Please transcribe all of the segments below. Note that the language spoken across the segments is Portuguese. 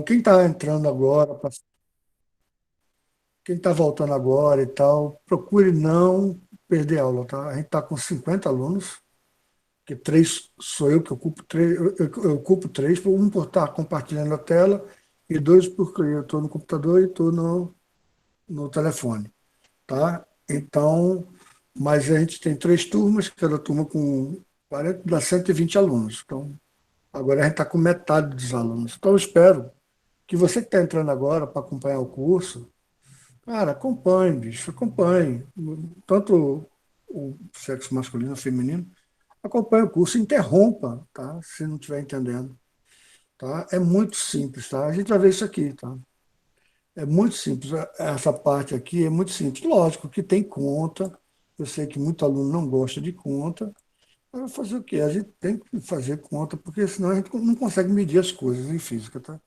quem está entrando agora, quem está voltando agora e tal, procure não perder aula, tá? A gente está com 50 alunos, que três sou eu que ocupo três, eu ocupo três, um por estar compartilhando a tela e dois porque eu estou no computador e estou no telefone, tá? Então, mas a gente tem três turmas, cada turma com 40, dá 120 alunos. Então, agora a gente está com metade dos alunos. Então, eu espero que você que está entrando agora para acompanhar o curso, cara, acompanhe, bicho, acompanhe. Tanto o sexo masculino ou feminino, acompanhe o curso, interrompa, tá? Se não estiver entendendo, tá? É muito simples, tá? A gente vai ver isso aqui, tá? É muito simples. Essa parte aqui é muito simples. Lógico que tem conta. Eu sei que muito aluno não gosta de conta. Mas vai fazer o quê? A gente tem que fazer conta, porque senão a gente não consegue medir as coisas em física, tá?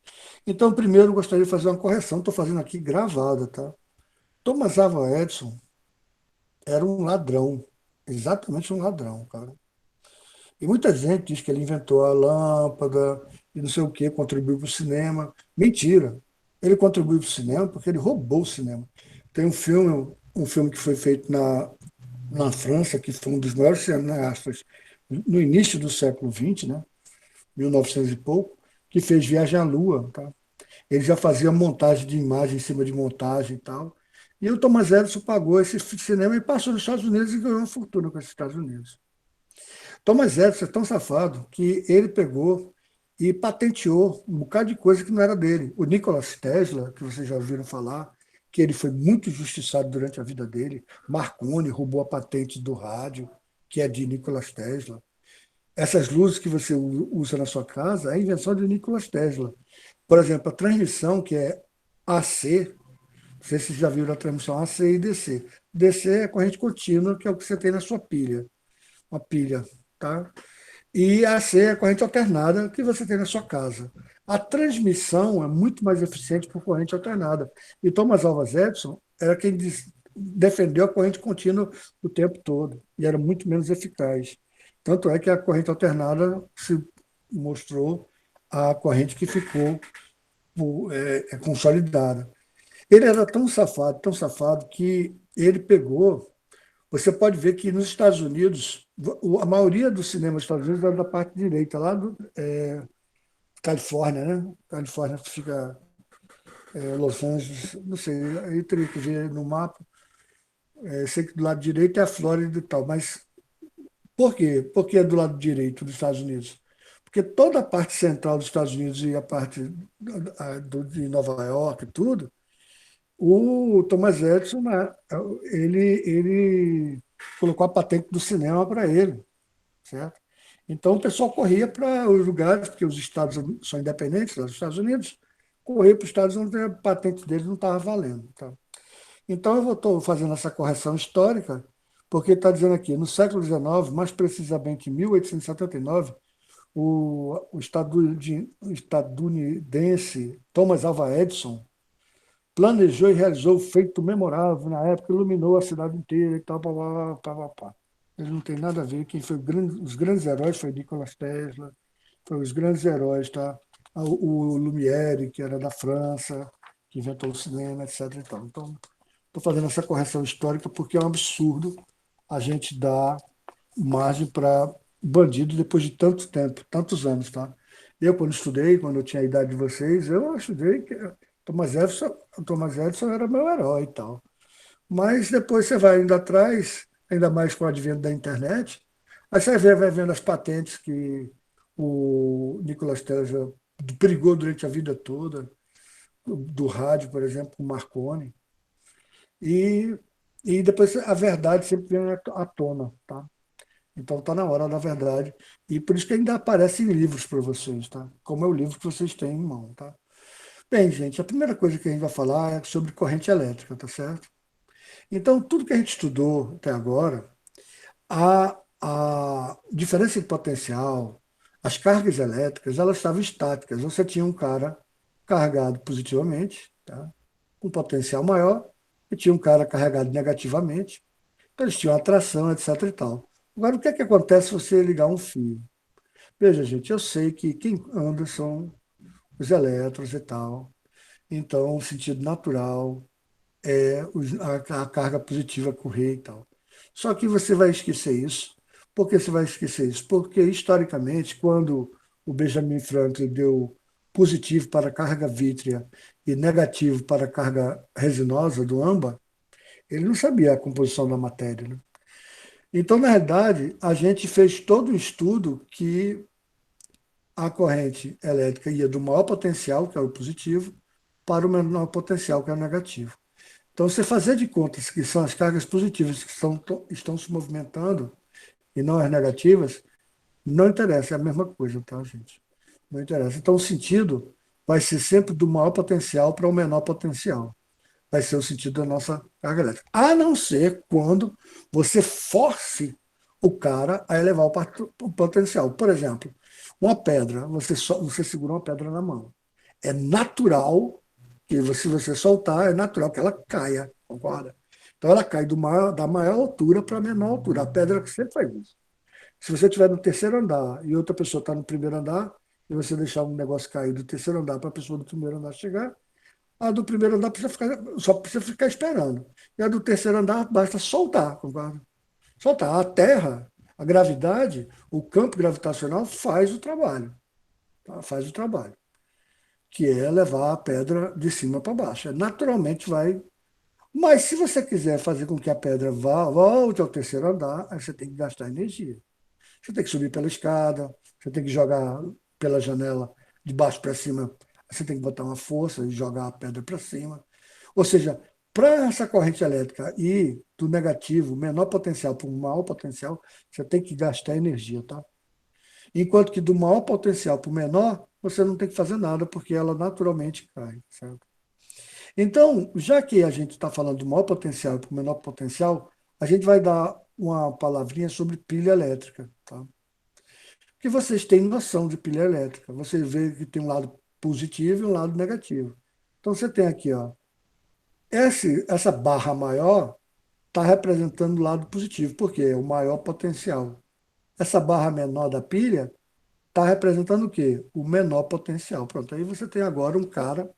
Então, primeiro, eu gostaria de fazer uma correção. Estou fazendo aqui gravada, tá? Thomas Alva Edison era um ladrão, exatamente um ladrão, cara. E muita gente diz que ele inventou a lâmpada e não sei o quê, contribuiu para o cinema. Mentira. Ele contribuiu para o cinema porque ele roubou o cinema. Tem um filme que foi feito na França, que foi um dos maiores cineastas no início do século XX, né? 1900 e pouco, que fez Viagem à Lua, tá? Ele já fazia montagem de imagem em cima de montagem e tal. E o Thomas Edison pagou esse cinema e passou nos Estados Unidos e ganhou uma fortuna com os Estados Unidos. Thomas Edison é tão safado que ele pegou e patenteou um bocado de coisa que não era dele. O Nikola Tesla, que vocês já ouviram falar, que ele foi muito injustiçado durante a vida dele. Marconi roubou a patente do rádio, que é de Nikola Tesla. Essas luzes que você usa na sua casa é a invenção de Nikola Tesla. Por exemplo, a transmissão, que é AC, não sei se vocês já viram a transmissão AC e DC. DC é corrente contínua, que é o que você tem na sua pilha. Uma pilha, tá? E AC é a corrente alternada que você tem na sua casa. A transmissão é muito mais eficiente por corrente alternada. E Thomas Alva Edison era quem defendeu a corrente contínua o tempo todo e era muito menos eficaz. Tanto é que a corrente alternada se mostrou a corrente que ficou consolidada. Ele era tão safado, que ele pegou. Você pode ver que nos Estados Unidos, a maioria do cinema dos Estados Unidos é da parte direita, lá do Califórnia, né? Califórnia fica Los Angeles, não sei, aí teria que ver no mapa. Sei que do lado direito é a Flórida e tal, mas por quê? Por que é do lado direito dos Estados Unidos? Porque toda a parte central dos Estados Unidos e a parte de Nova York e tudo, o Thomas Edison, né, ele colocou a patente do cinema para ele, certo? Então o pessoal corria para os lugares, porque os estados são independentes, lá dos Estados Unidos, corria para os estados onde a patente dele não estava valendo. Tá? Então eu estou fazendo essa correção histórica, porque está dizendo aqui, no século XIX, mais precisamente em 1879, o estadunidense Thomas Alva Edison planejou e realizou o feito memorável, na época iluminou a cidade inteira e tal, pá, pá, pá, pá, pá. Ele não tem nada a ver. Quem foi os grandes heróis foi Nikola Tesla, foi os grandes heróis, tá? O Lumière, que era da França, que inventou o cinema, etc. E tal. Então, estou fazendo essa correção histórica porque é um absurdo a gente dar margem para bandido depois de tanto tempo, tantos anos, tá? Eu, quando estudei, quando eu tinha a idade de vocês, eu estudei que Thomas Edison, Thomas Edison era meu herói e tal. Mas depois você vai indo atrás, ainda mais com o advento da internet, aí você vai vendo as patentes que o Nicolas Tesla brigou durante a vida toda, do rádio, por exemplo, com o Marconi, e, e depois a verdade sempre vem à tona, tá? Então está na hora da verdade. E por isso que ainda aparecem livros para vocês, tá? Como é o livro que vocês têm em mão, tá? Bem, gente, a primeira coisa que a gente vai falar é sobre corrente elétrica, tá certo? Então, tudo que a gente estudou até agora, a diferença de potencial, as cargas elétricas, elas estavam estáticas. Você tinha um cara carregado positivamente, tá? Com potencial maior, e tinha um cara carregado negativamente. Então, eles tinham atração, etc. e tal. Agora, o que é que acontece se você ligar um fio? Veja, gente, eu sei que quem anda são os elétrons e tal. Então, o sentido natural é a carga positiva correr e tal. Só que você vai esquecer isso. Por que você vai esquecer isso? Porque, historicamente, quando o Benjamin Franklin deu positivo para a carga vítrea e negativo para a carga resinosa do âmbar, ele não sabia a composição da matéria, né? Então, na verdade, a gente fez todo um estudo que a corrente elétrica ia do maior potencial, que é o positivo, para o menor potencial, que é o negativo. Então, você fazer de contas que são as cargas positivas que estão se movimentando e não as negativas, não interessa, é a mesma coisa, tá, gente? Não interessa. Então, o sentido vai ser sempre do maior potencial para o menor potencial. Vai ser o sentido da nossa carga elétrica. A não ser quando você force o cara a elevar o potencial. Por exemplo, uma pedra, você segura uma pedra na mão. É natural que se você soltar, é natural que ela caia, concorda? Então ela cai da maior altura para a menor altura. A pedra que sempre faz isso. Se você estiver no terceiro andar e outra pessoa está no primeiro andar, e você deixar um negócio cair do terceiro andar para a pessoa do primeiro andar chegar, a do primeiro andar só precisa ficar esperando. E a do terceiro andar basta soltar, concorda? Soltar. A Terra, a gravidade, o campo gravitacional faz o trabalho. Tá? Faz o trabalho. Que é levar a pedra de cima para baixo. Naturalmente vai. Mas se você quiser fazer com que a pedra volte ao terceiro andar, aí você tem que gastar energia. Você tem que subir pela escada, você tem que jogar pela janela de baixo para cima, você tem que botar uma força e jogar a pedra para cima. Ou seja, para essa corrente elétrica ir do negativo, menor potencial para o maior potencial, você tem que gastar energia, tá? Enquanto que do maior potencial para o menor, você não tem que fazer nada, porque ela naturalmente cai, certo? Então, já que a gente está falando do maior potencial para o menor potencial, a gente vai dar uma palavrinha sobre pilha elétrica, tá? Que vocês têm noção de pilha elétrica. Você vê que tem um lado positivo e um lado negativo. Então, você tem aqui, ó, essa barra maior está representando o lado positivo, porque é o maior potencial. Essa barra menor da pilha está representando o quê? O menor potencial. Pronto, aí você tem agora um cara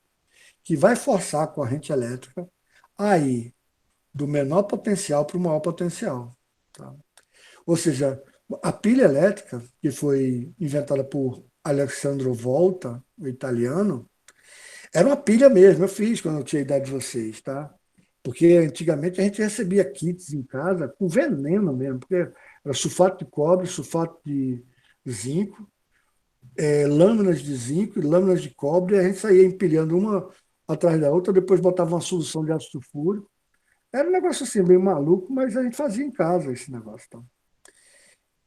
que vai forçar a corrente elétrica a ir do menor potencial para o maior potencial. Tá? Ou seja, a pilha elétrica, que foi inventada por Alessandro Volta, o italiano, era uma pilha mesmo. Eu fiz quando eu tinha a idade de vocês, tá? Porque antigamente a gente recebia kits em casa com veneno mesmo, porque era sulfato de cobre, sulfato de zinco, lâminas de zinco e lâminas de cobre, e a gente saía empilhando uma atrás da outra, depois botava uma solução de ácido sulfúrico. Era um negócio assim, meio maluco, mas a gente fazia em casa esse negócio. Tá?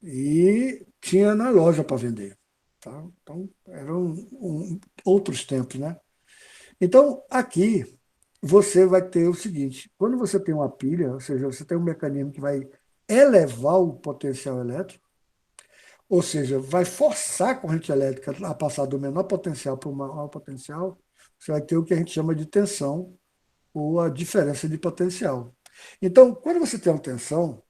E tinha na loja para vender. Tá? Então, eram outros tempos, né? Então, aqui, você vai ter o seguinte: quando você tem uma pilha, ou seja, você tem um mecanismo que vai elevar o potencial elétrico, ou seja, vai forçar a corrente elétrica a passar do menor potencial para o maior potencial, você vai ter o que a gente chama de tensão ou a diferença de potencial. Então, quando você tem uma tensão,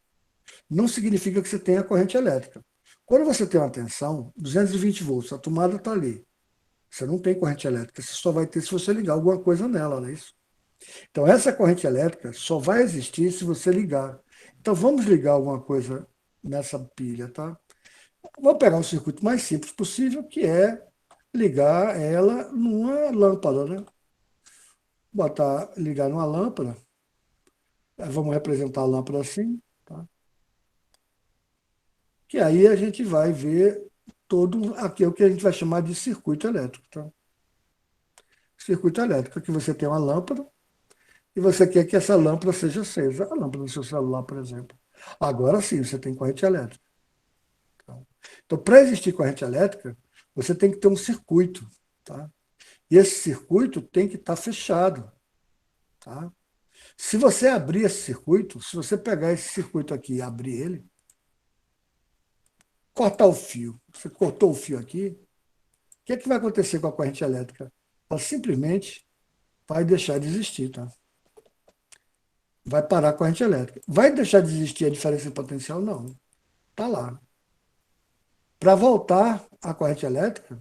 não significa que você tenha corrente elétrica. Quando você tem uma tensão, 220 volts, a tomada está ali. Você não tem corrente elétrica, você só vai ter se você ligar alguma coisa nela, não é isso? Então, essa corrente elétrica só vai existir se você ligar. Então, vamos ligar alguma coisa nessa pilha, tá? Vou pegar um circuito mais simples possível, que é ligar ela numa lâmpada, né? Ligar numa lâmpada. Vamos representar a lâmpada assim, tá? Que aí a gente vai ver todo aquilo que a gente vai chamar de circuito elétrico, tá? Circuito elétrico, que você tem uma lâmpada e você quer que essa lâmpada seja acesa, a lâmpada do seu celular, por exemplo. Agora sim, você tem corrente elétrica. Tá? Então, para existir corrente elétrica, você tem que ter um circuito, tá? E esse circuito tem que estar fechado, tá? Se você abrir esse circuito, se você pegar esse circuito aqui e abrir ele, cortar o fio, você cortou o fio aqui, o que é que vai acontecer com a corrente elétrica? Ela simplesmente vai deixar de existir, tá? Vai parar a corrente elétrica. Vai deixar de existir a diferença de potencial? Não. Está lá. Para voltar à corrente elétrica,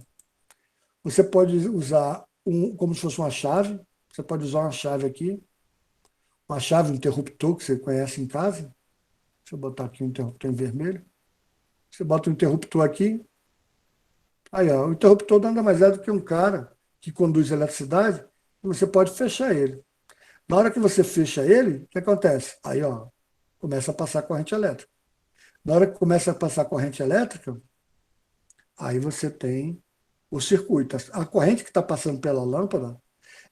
Você pode usar como se fosse uma chave. Você pode usar uma chave aqui, uma chave, um interruptor que você conhece em casa. Deixa eu botar aqui um interruptor em vermelho. Você bota o interruptor aqui. Aí, ó, o interruptor nada mais é do que um cara que conduz eletricidade e você pode fechar ele. Na hora que você fecha ele, o que acontece? Aí, ó, começa a passar corrente elétrica. Na hora que começa a passar corrente elétrica, aí você tem o circuito. A corrente que está passando pela lâmpada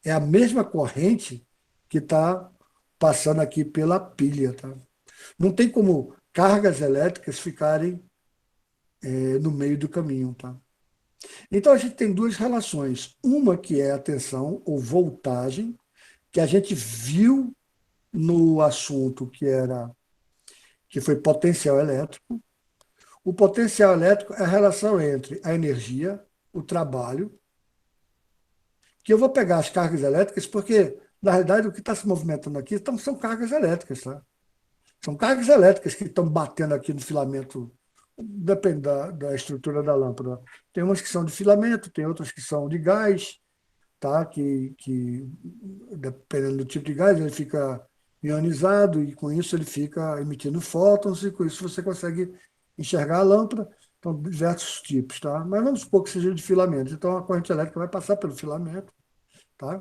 é a mesma corrente que está passando aqui pela pilha. Tá? Não tem como cargas elétricas ficarem no meio do caminho. Tá? Então a gente tem duas relações. Uma que é a tensão ou voltagem, que a gente viu no assunto que foi potencial elétrico. O potencial elétrico é a relação entre a energia, o trabalho, que eu vou pegar as cargas elétricas, porque, na realidade, o que está se movimentando aqui são cargas elétricas. Tá? São cargas elétricas que estão batendo aqui no filamento, depende da estrutura da lâmpada. Tem umas que são de filamento, tem outras que são de gás, tá? que dependendo do tipo de gás, ele fica ionizado e com isso ele fica emitindo fótons e com isso você consegue enxergar a lâmpada. Então, diversos tipos, tá? Mas vamos supor que seja de filamento. Então, a corrente elétrica vai passar pelo filamento, tá?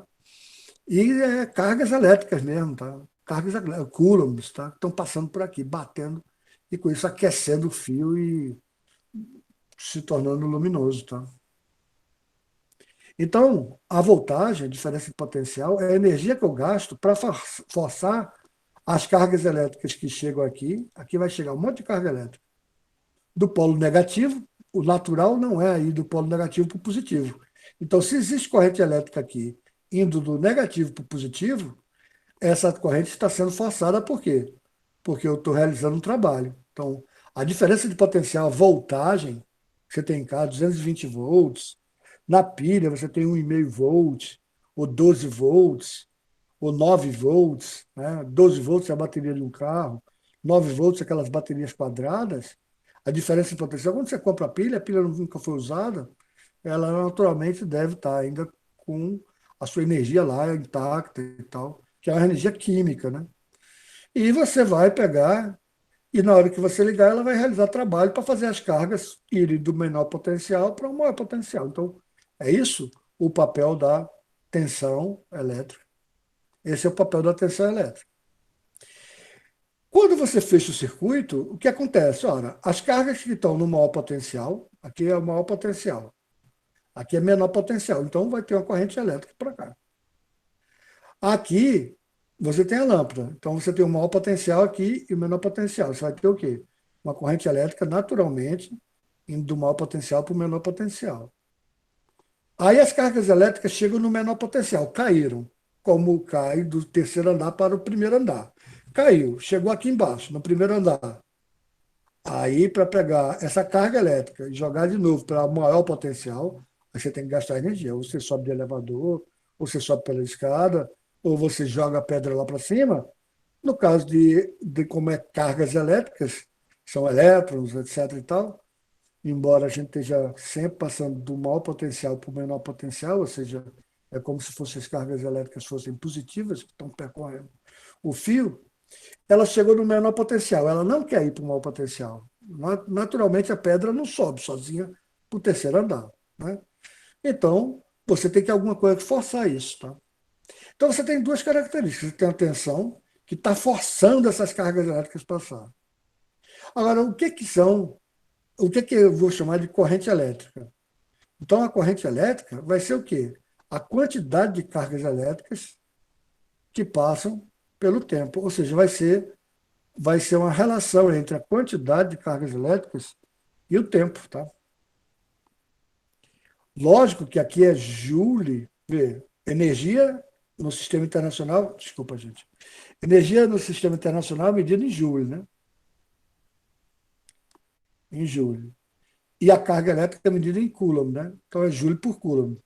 E cargas elétricas mesmo, tá? Cargas coulombs, tá? Estão passando por aqui, batendo e com isso aquecendo o fio e se tornando luminoso, tá? Então, a voltagem, a diferença de potencial, é a energia que eu gasto para forçar as cargas elétricas que chegam aqui. Aqui vai chegar um monte de carga elétrica. Do polo negativo, o natural não é ir do polo negativo para o positivo. Então, se existe corrente elétrica aqui indo do negativo para o positivo, essa corrente está sendo forçada por quê? Porque eu estou realizando um trabalho. Então, a diferença de potencial, voltagem, que você tem em casa, 220 volts, na pilha você tem 1,5 volts, ou 12 volts, ou 9 volts, né? 12 volts é a bateria de um carro, 9 volts é aquelas baterias quadradas. A diferença de potencial, quando você compra a pilha nunca foi usada, ela naturalmente deve estar ainda com a sua energia lá intacta e tal, que é uma energia química, né? E você vai pegar, e na hora que você ligar, ela vai realizar trabalho para fazer as cargas irem do menor potencial para o maior potencial. Então, é isso o papel da tensão elétrica. Esse é o papel da tensão elétrica. Quando você fecha o circuito, o que acontece? Ora, as cargas que estão no maior potencial, aqui é o maior potencial, aqui é menor potencial, então vai ter uma corrente elétrica para cá. Aqui, você tem a lâmpada, então você tem o maior potencial aqui e o menor potencial. Você vai ter o quê? Uma corrente elétrica naturalmente indo do maior potencial para o menor potencial. Aí as cargas elétricas chegam no menor potencial, caíram, como cai do terceiro andar para o primeiro andar. Caiu, chegou aqui embaixo, no primeiro andar. Aí, para pegar essa carga elétrica e jogar de novo para o maior potencial, aí você tem que gastar energia. Ou você sobe de elevador, ou você sobe pela escada, ou você joga a pedra lá para cima. No caso de como é cargas elétricas, são elétrons, etc. e tal, embora a gente esteja sempre passando do maior potencial para o menor potencial, ou seja, é como se fossem as cargas elétricas fossem positivas, que estão percorrendo o fio, ela chegou no menor potencial, ela não quer ir para o maior potencial. Naturalmente, a pedra não sobe sozinha para o terceiro andar. Né? Então, você tem que alguma coisa que forçar isso. Tá? Então, você tem duas características. Você tem a tensão, que está forçando essas cargas elétricas passar. Agora, o que eu vou chamar de corrente elétrica? Então, a corrente elétrica vai ser o quê? A quantidade de cargas elétricas que passam pelo tempo. Ou seja, vai ser uma relação entre a quantidade de cargas elétricas e o tempo. Tá? Lógico que aqui é Joule, vê, energia no sistema internacional, desculpa, gente. Energia no sistema internacional é medida em Joule, né? Em Joule. E a carga elétrica é medida em Coulomb, né? Então é Joule por Coulomb.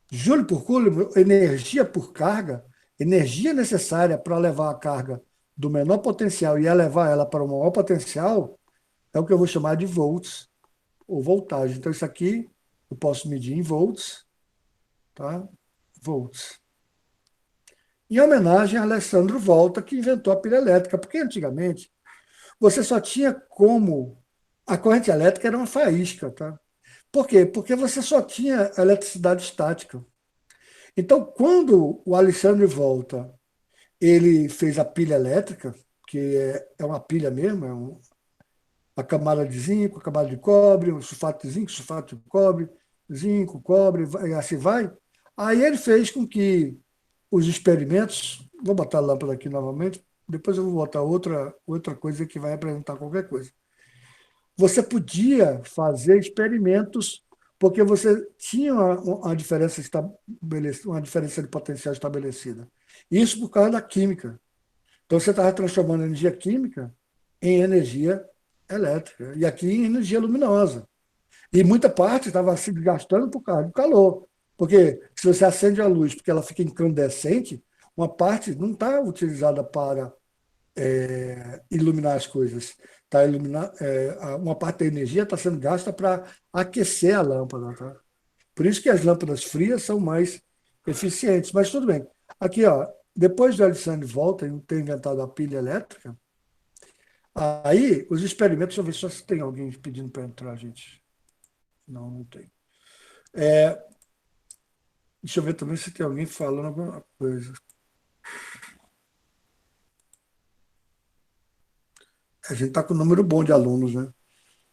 Joule por Coulomb, energia por carga, energia necessária para levar a carga do menor potencial e elevar ela para o maior potencial, é o que eu vou chamar de volts ou voltagem. Então, isso aqui eu posso medir em volts, tá? Volts. Em homenagem a Alessandro Volta, que inventou a pilha elétrica, porque antigamente você só tinha como. A corrente elétrica era uma faísca, tá? Por quê? Porque você só tinha eletricidade estática. Então, quando o Alexandre Volta ele fez a pilha elétrica, que é uma pilha mesmo, a camada de zinco, a camada de cobre, o sulfato de zinco, sulfato de cobre, zinco, cobre, e assim vai. Aí ele fez com que os experimentos, vou botar a lâmpada aqui novamente, depois eu vou botar outra coisa que vai apresentar qualquer coisa. Você podia fazer experimentos porque você tinha uma diferença uma diferença de potencial estabelecida. Isso por causa da química. Então você estava transformando energia química em energia elétrica e aqui em energia luminosa. E muita parte estava se gastando por causa do calor. Porque se você acende a luz porque ela fica incandescente, uma parte não está utilizada para iluminar as coisas. Tá uma parte da energia está sendo gasta para aquecer a lâmpada. Tá? Por isso que as lâmpadas frias são mais eficientes. Mas tudo bem. Aqui, ó, depois do Alexandre Volta ter inventado a pilha elétrica, aí os experimentos, deixa eu ver só se tem alguém pedindo para entrar, gente. Não, não tem. Deixa eu ver também se tem alguém falando alguma coisa. A gente está com um número bom de alunos, né?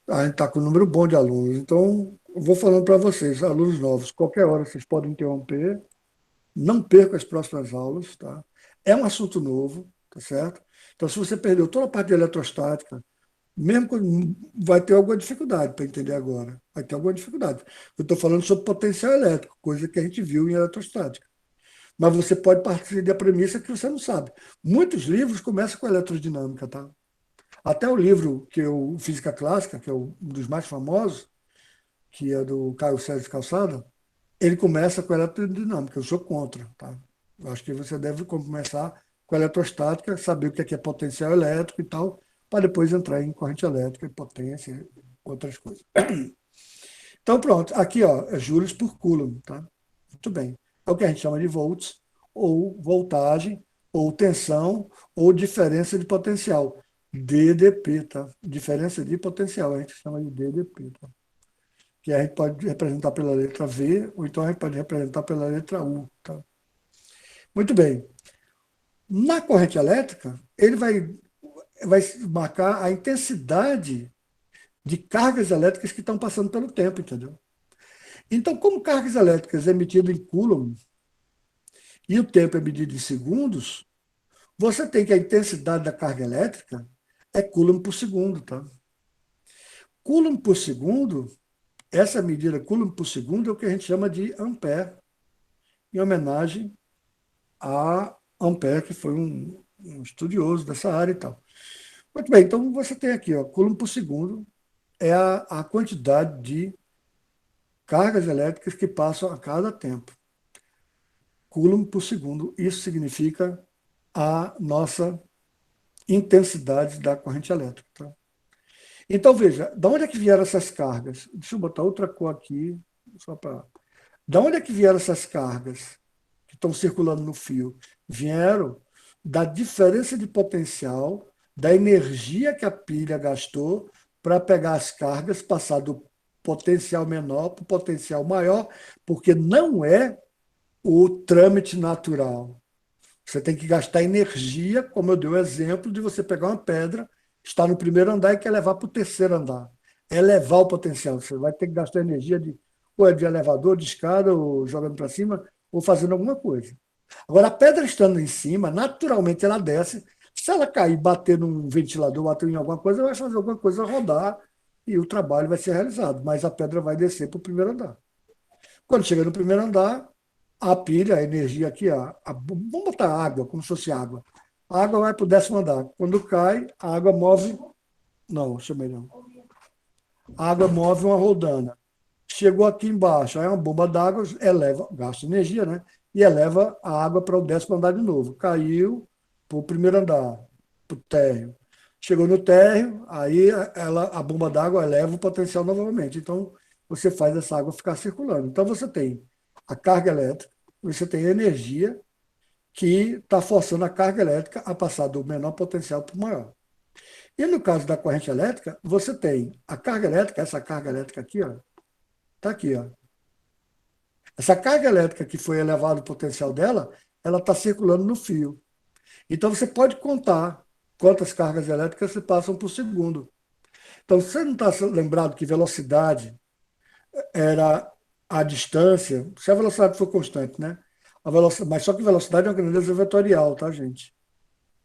A gente está com um número bom de alunos. Então, eu vou falando para vocês, alunos novos, qualquer hora vocês podem interromper, não percam as próximas aulas, tá? É um assunto novo, tá certo? Então, se você perdeu toda a parte de eletrostática, mesmo que vai ter alguma dificuldade para entender agora, vai ter alguma dificuldade. Eu estou falando sobre potencial elétrico, coisa que a gente viu em eletrostática. Mas você pode partir da premissa que você não sabe. Muitos livros começam com eletrodinâmica, tá? Até o livro que eu, Física Clássica, que é um dos mais famosos, que é do Caio Sérgio Calçada, ele começa com eletrodinâmica. Eu sou contra, tá? Eu acho que você deve começar com eletrostática, saber o que é potencial elétrico e tal, para depois entrar em corrente elétrica, potência, e outras coisas. Então, pronto. Aqui, ó, é joules por coulomb, tá? Muito bem. É o que a gente chama de volts, ou voltagem, ou tensão, ou diferença de potencial. DDP, tá? Diferença de potencial, a gente chama de DDP, tá? Que a gente pode representar pela letra V, ou então a gente pode representar pela letra U, tá? Muito bem. Na corrente elétrica, ele vai marcar a intensidade de cargas elétricas que estão passando pelo tempo, entendeu? Então, como cargas elétricas é medido em coulomb e o tempo é medido em segundos, você tem que a intensidade da carga elétrica é coulomb por segundo, tá? Coulomb por segundo, essa medida coulomb por segundo é o que a gente chama de ampere, em homenagem a Ampère, que foi um estudioso dessa área e tal. Muito bem, então você tem aqui, ó, coulomb por segundo é a quantidade de cargas elétricas que passam a cada tempo. Coulomb por segundo, isso significa a nossa intensidade da corrente elétrica. Tá? Então, veja, de onde é que vieram essas cargas? Deixa eu botar outra cor aqui, só para. De onde é que vieram essas cargas que estão circulando no fio? Vieram da diferença de potencial, da energia que a pilha gastou para pegar as cargas, passar do potencial menor para o potencial maior, porque não é o trâmite natural. Você tem que gastar energia, como eu dei o exemplo de você pegar uma pedra, está no primeiro andar e quer levar para o terceiro andar. É elevar o potencial. Você vai ter que gastar energia ou é de elevador, de escada, ou jogando para cima, ou fazendo alguma coisa. Agora, a pedra estando em cima, naturalmente ela desce. Se ela cair, bater num ventilador, bater em alguma coisa, vai fazer alguma coisa rodar e o trabalho vai ser realizado. Mas a pedra vai descer para o primeiro andar. Quando chega no primeiro andar, a pilha, a energia aqui, vamos botar água, como se fosse água. A água vai para o décimo andar. Quando cai, a água move. Não, chamei não. A água move uma rodana. Chegou aqui embaixo, aí uma bomba d'água eleva, gasta energia, né? E eleva a água para o décimo andar de novo. Caiu para o primeiro andar, para o térreo. Chegou no térreo, aí a bomba d'água eleva o potencial novamente. Então, você faz essa água ficar circulando. Então, você tem a carga elétrica, você tem a energia que está forçando a carga elétrica a passar do menor potencial para o maior. E no caso da corrente elétrica, você tem a carga elétrica, essa carga elétrica aqui, ó, está aqui, ó. Essa carga elétrica que foi elevado o potencial dela, ela está circulando no fio. Então você pode contar quantas cargas elétricas se passam por segundo. Então, você não está lembrado que velocidade era a distância, se a velocidade for constante, né? A velocidade, mas só que velocidade é uma grandeza vetorial, tá, gente?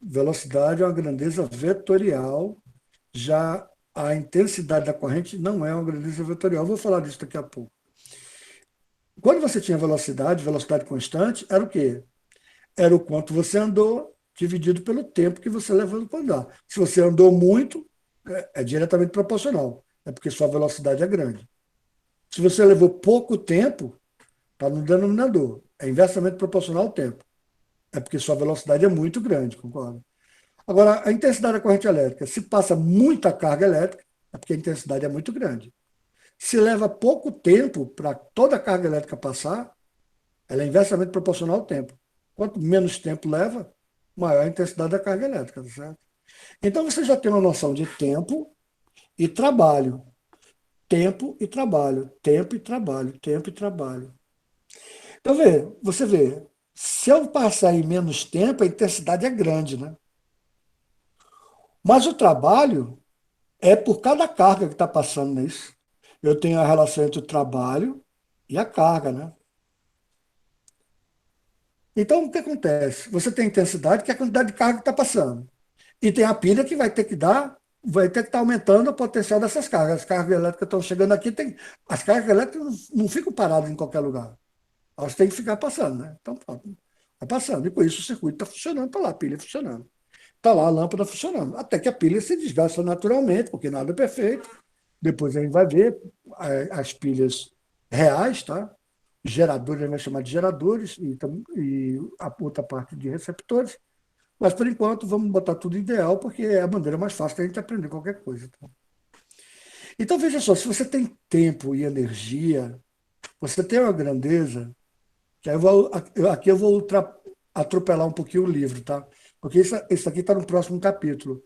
Velocidade é uma grandeza vetorial, já a intensidade da corrente não é uma grandeza vetorial. Eu vou falar disso daqui a pouco. Quando você tinha velocidade, velocidade constante, era o quê? Era o quanto você andou dividido pelo tempo que você levou para andar. Se você andou muito, é diretamente proporcional. É porque sua velocidade é grande. Se você levou pouco tempo, está no denominador. É inversamente proporcional ao tempo. É porque sua velocidade é muito grande, concorda? Agora, a intensidade da corrente elétrica, se passa muita carga elétrica, é porque a intensidade é muito grande. Se leva pouco tempo para toda a carga elétrica passar, ela é inversamente proporcional ao tempo. Quanto menos tempo leva, maior a intensidade da carga elétrica, tá certo? Então você já tem uma noção de tempo e trabalho. Tempo e trabalho, tempo e trabalho, tempo e trabalho. Então, você vê, se eu passar em menos tempo, a intensidade é grande, né? Mas o trabalho é por cada carga que está passando nisso. Eu tenho a relação entre o trabalho e a carga, né? Então, o que acontece? Você tem a intensidade, que é a quantidade de carga que está passando. E tem a pilha que vai ter que estar aumentando o potencial dessas cargas. As cargas elétricas estão chegando aqui, as cargas elétricas não ficam paradas em qualquer lugar. Elas têm que ficar passando, né? Então, pronto, vai passando. E com isso o circuito está funcionando, está lá a pilha funcionando. Está lá a lâmpada funcionando. Até que a pilha se desgasta naturalmente, porque nada é perfeito. Depois a gente vai ver as pilhas reais, tá? Geradores, a gente vai chamar de geradores, e a outra parte de receptores. Mas, por enquanto, vamos botar tudo ideal, porque é a maneira mais fácil da gente aprender qualquer coisa. Tá? Então, veja só, se você tem tempo e energia, você tem uma grandeza, que aí aqui eu vou atropelar um pouquinho o livro, tá? Porque isso aqui está no próximo capítulo.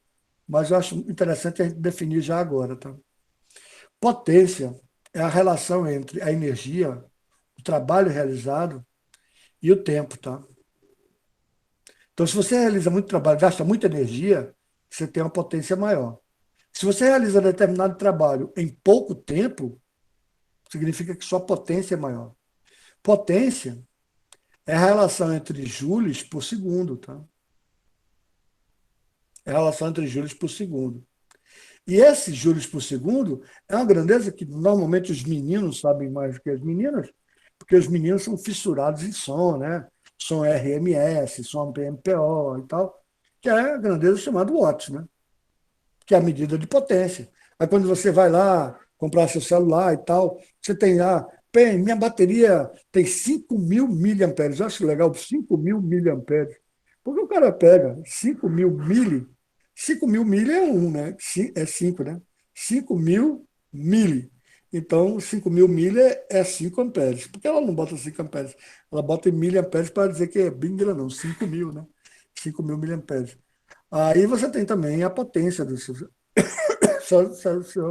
Mas eu acho interessante a gente definir já agora, tá? Potência é a relação entre a energia, o trabalho realizado e o tempo, tá? Então, se você realiza muito trabalho, gasta muita energia, você tem uma potência maior. Se você realiza determinado trabalho em pouco tempo, significa que sua potência é maior. Potência é a relação entre joules por segundo, tá? É a relação entre joules por segundo. E esse joules por segundo é uma grandeza que normalmente os meninos sabem mais do que as meninas, porque os meninos são fissurados em som, né? Som RMS, som PMPO e tal, que é a grandeza chamada watts, né? Que é a medida de potência. Aí quando você vai lá comprar seu celular e tal, você tem lá, minha bateria tem 5.000 miliamperes. Eu acho legal, 5.000 miliamperes. Porque o cara pega 5.000 mili, 5.000 mili é um, né? É 5, né? 5.000 mili. Então, 5.000 mili é 5 amperes. Por que ela não bota 5 amperes? Ela bota em miliamperes para dizer que é bem grande, não, 5.000, né? 5.000 miliamperes. Aí você tem também a potência do seu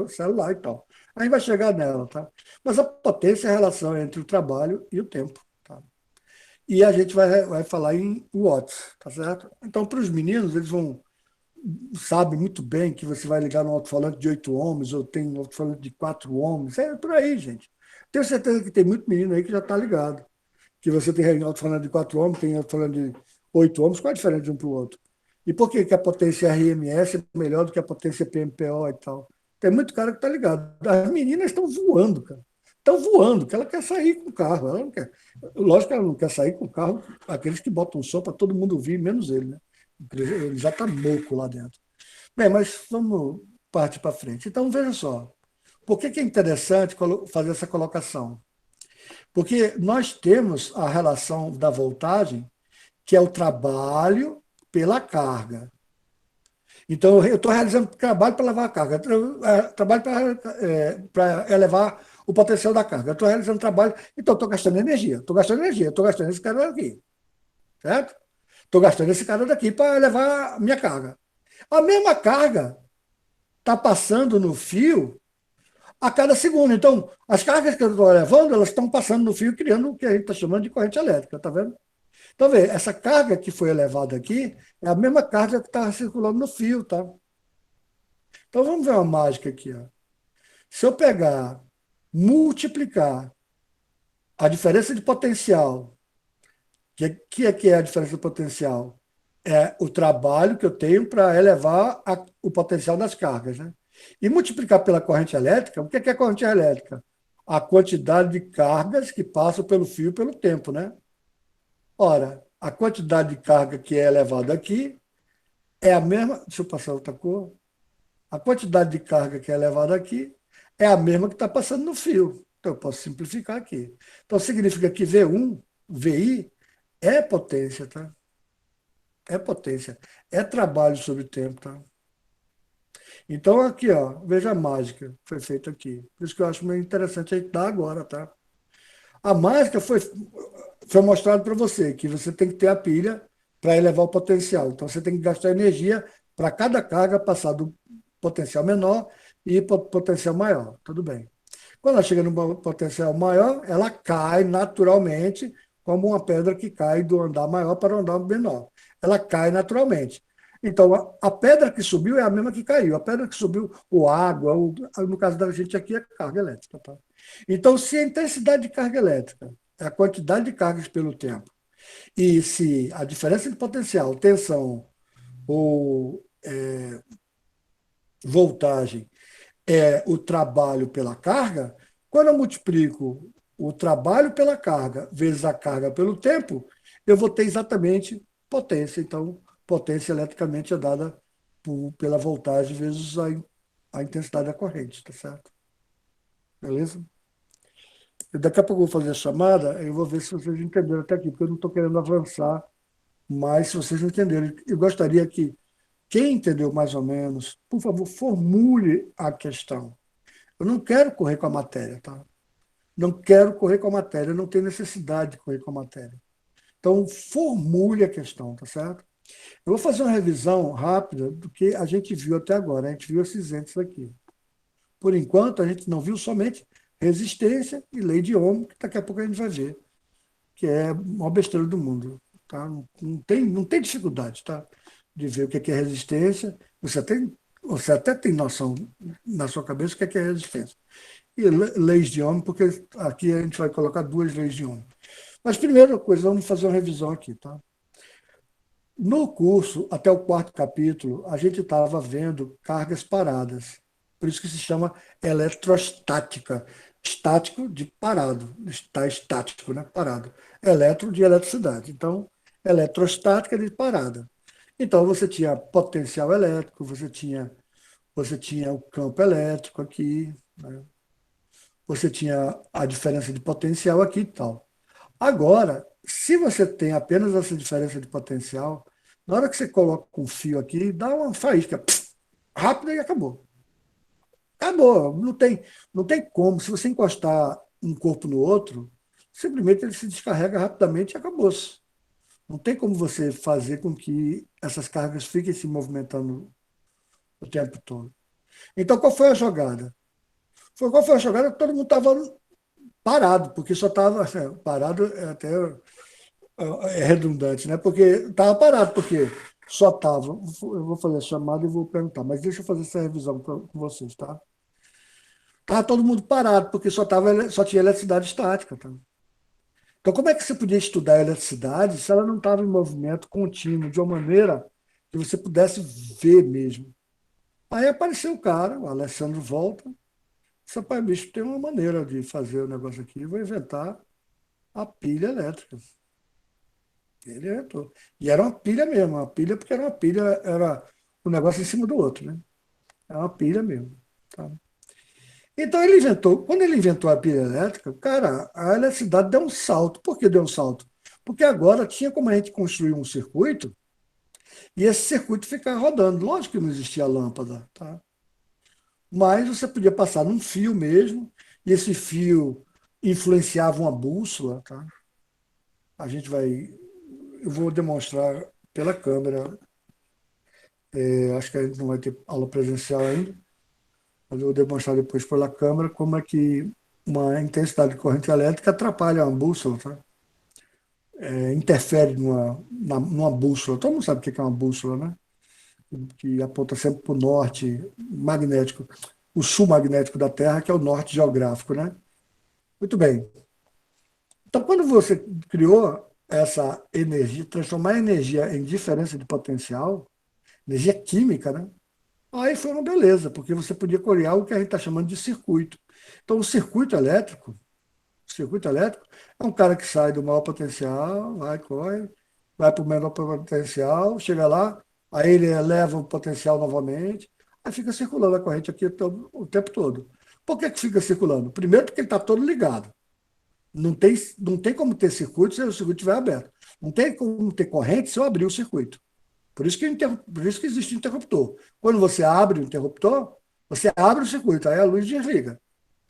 celular e tal. Aí vai chegar nela, tá? Mas a potência é a relação entre o trabalho e o tempo, tá? E a gente vai falar em watts, tá certo? Então, para os meninos, eles sabem muito bem que você vai ligar no alto-falante de 8 ohms ou tem um alto-falante de 4 ohms. É por aí, gente. Tenho certeza que tem muito menino aí que já está ligado. Que você tem alto-falante de 4 ohms, tem alto-falante de 8 ohms. Qual é a diferença de um para o outro? E por que a potência RMS é melhor do que a potência PMPO e tal? Tem muito cara que está ligado. As meninas estão voando, cara. Estão voando, que ela quer sair com o carro. Ela não quer. Lógico que ela não quer sair com o carro, aqueles que botam som para todo mundo ouvir, menos ele, né? Ele já está moco lá dentro. Bem, mas vamos partir para frente. Então, veja só. Por que é interessante fazer essa colocação? Porque nós temos a relação da voltagem, que é o trabalho pela carga. Então, eu estou realizando trabalho para levar a carga, trabalho para elevar o potencial da carga. Eu estou realizando trabalho, então estou gastando energia. Estou gastando esse cara daqui, certo? Estou gastando esse cara daqui para levar a minha carga. A mesma carga está passando no fio a cada segundo. Então, as cargas que eu estou levando, elas estão passando no fio, criando o que a gente está chamando de corrente elétrica, tá vendo? Então, vê, essa carga que foi elevada aqui é a mesma carga que está circulando no fio, tá? Então, vamos ver uma mágica aqui, ó. Se eu pegar, multiplicar a diferença de potencial, que é a diferença de potencial? É o trabalho que eu tenho para elevar o potencial das cargas, né? E multiplicar pela corrente elétrica, o que é corrente elétrica? A quantidade de cargas que passam pelo fio pelo tempo, né? Ora, a quantidade de carga que é elevada aqui é a mesma. Deixa eu passar outra cor. A quantidade de carga que é elevada aqui é a mesma que está passando no fio. Então, eu posso simplificar aqui. Então, significa que V1, VI, é potência, tá? É potência. É trabalho sobre tempo, tá? Então, aqui, ó, veja a mágica que foi feita aqui. Por isso que eu acho meio interessante a gente dar agora, tá? A mágica foi mostrado para você, que você tem que ter a pilha para elevar o potencial. Então, você tem que gastar energia para cada carga passar do potencial menor e para o potencial maior. Tudo bem. Quando ela chega no potencial maior, ela cai naturalmente, como uma pedra que cai do andar maior para o andar menor. Ela cai naturalmente. Então, a pedra que subiu é a mesma que caiu. A pedra que subiu, ou água, ou, no caso da gente aqui, é carga elétrica. Tá? Então, se a intensidade de carga elétrica é a quantidade de cargas pelo tempo, e se a diferença de potencial, tensão ou voltagem é o trabalho pela carga, quando eu multiplico o trabalho pela carga vezes a carga pelo tempo, eu vou ter exatamente potência. Então, potência eletricamente é dada pela voltagem vezes a intensidade da corrente, tá certo? Beleza? E daqui a pouco eu vou fazer a chamada, eu vou ver se vocês entenderam até aqui, porque eu não estou querendo avançar, mas se vocês entenderam, eu gostaria que quem entendeu mais ou menos, por favor, formule a questão. Eu não quero correr com a matéria, tá? Não quero correr com a matéria, não tenho necessidade de correr com a matéria. Então, formule a questão, tá certo? Eu vou fazer uma revisão rápida do que a gente viu até agora. A gente viu esses entes aqui. Por enquanto, a gente não viu somente resistência e lei de Ohm, que daqui a pouco a gente vai ver, que é a maior besteira do mundo. Tá? Não tem dificuldade, tá? De ver o que é resistência. Você até tem noção na sua cabeça o que é resistência. E leis de Ohm, porque aqui a gente vai colocar duas leis de Ohm. Mas, primeira coisa, vamos fazer uma revisão aqui, tá? No curso, até o quarto capítulo, a gente estava vendo cargas paradas. Por isso que se chama eletrostática. Estático de parado. Está estático, né? Parado. Eletro de eletricidade. Então, eletrostática de parada. Então, você tinha potencial elétrico, você tinha o campo elétrico aqui, né? Você tinha a diferença de potencial aqui e tal. Agora, se você tem apenas essa diferença de potencial, na hora que você coloca um fio aqui, dá uma faísca, rápida e acabou. Acabou. Não tem como. Se você encostar um corpo no outro, simplesmente ele se descarrega rapidamente e acabou-se. Não tem como você fazer com que essas cargas fiquem se movimentando o tempo todo. Então, qual foi a jogada? Qual foi a jogada? Todo mundo estava parado, porque só estava parado, até é redundante, né? Porque estava parado, porque só estava. Eu vou fazer a chamada e vou perguntar, mas deixa eu fazer essa revisão com vocês, tá? Estava todo mundo parado, porque só tinha eletricidade estática, tá? Então, como é que você podia estudar a eletricidade se ela não estava em movimento contínuo, de uma maneira que você pudesse ver mesmo? Aí apareceu o cara, o Alessandro Volta, disse, pai, bicho, tem uma maneira de fazer o negócio aqui, vou inventar a pilha elétrica. Ele inventou. E era uma pilha mesmo, uma pilha porque era uma pilha, era um negócio em cima do outro, né? Era uma pilha mesmo. Tá? Então ele inventou, quando ele inventou a pilha elétrica, cara, a eletricidade deu um salto. Por que deu um salto? Porque agora tinha como a gente construir um circuito e esse circuito ficar rodando. Lógico que não existia lâmpada, tá? Mas você podia passar num fio mesmo e esse fio influenciava uma bússola, tá? A gente vai, eu vou demonstrar pela câmera. Acho que a gente não vai ter aula presencial ainda, mas eu vou demonstrar depois pela câmera como é que uma intensidade de corrente elétrica atrapalha uma bússola, tá? Interfere numa bússola. Todo mundo sabe o que é uma bússola, né? Que aponta sempre para o norte magnético, o sul magnético da Terra, que é o norte geográfico, né? Muito bem. Então, quando você criou essa energia, transformar a energia em diferença de potencial, energia química, né? Aí foi uma beleza, porque você podia criar o que a gente está chamando de circuito. Então, o circuito elétrico é um cara que sai do maior potencial, vai, corre, vai para o menor potencial, chega lá, aí ele eleva o potencial novamente, aí fica circulando a corrente aqui o tempo todo. Por que que fica circulando? Primeiro, porque ele está todo ligado. Não tem como ter circuito se o circuito estiver aberto. Não tem como ter corrente se eu abrir o circuito. Por isso que existe interruptor. Quando você abre o interruptor, você abre o circuito, aí a luz desliga,